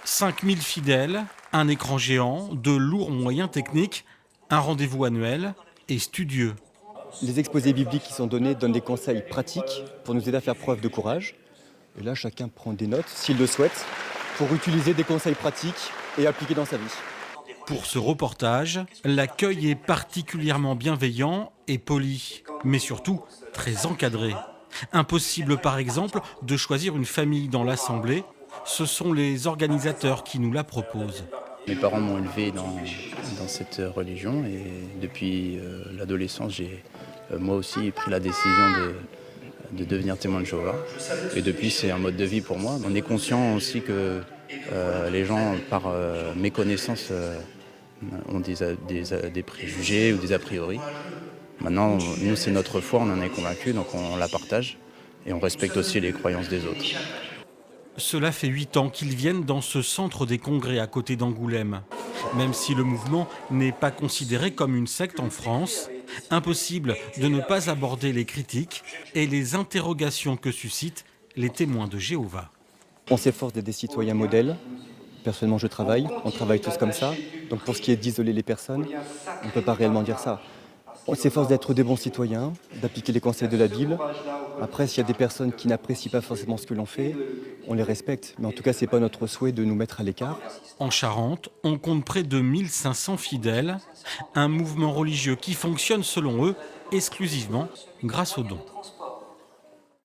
5000 fidèles, un écran géant, de lourds moyens techniques, un rendez-vous annuel et studieux. Les exposés bibliques qui sont donnés donnent des conseils pratiques pour nous aider à faire preuve de courage. Et là, chacun prend des notes, s'il le souhaite, pour utiliser des conseils pratiques et appliquer dans sa vie. Pour ce reportage, l'accueil est particulièrement bienveillant et poli, mais surtout très encadré. Impossible par exemple de choisir une famille dans l'assemblée, ce sont les organisateurs qui nous la proposent. Mes parents m'ont élevé dans cette religion et depuis l'adolescence, j'ai moi aussi pris la décision de devenir témoin de Jéhovah. Et depuis, c'est un mode de vie pour moi. On est conscient aussi que les gens, par méconnaissance, ont des préjugés ou des a priori. Maintenant, nous, c'est notre foi, on en est convaincus, donc on la partage et on respecte aussi les croyances des autres. Cela fait 8 ans qu'ils viennent dans ce centre des congrès à côté d'Angoulême. Même si le mouvement n'est pas considéré comme une secte en France, impossible de ne pas aborder les critiques et les interrogations que suscitent les témoins de Jéhovah. On s'efforce d'être des citoyens modèles. Personnellement, je travaille, on travaille tous comme ça. Donc pour ce qui est d'isoler les personnes, on ne peut pas réellement dire ça. On s'efforce d'être des bons citoyens, d'appliquer les conseils de la Bible. Après, s'il y a des personnes qui n'apprécient pas forcément ce que l'on fait, on les respecte. Mais en tout cas, ce n'est pas notre souhait de nous mettre à l'écart. En Charente, on compte près de 1500 fidèles, un mouvement religieux qui fonctionne selon eux exclusivement grâce aux dons.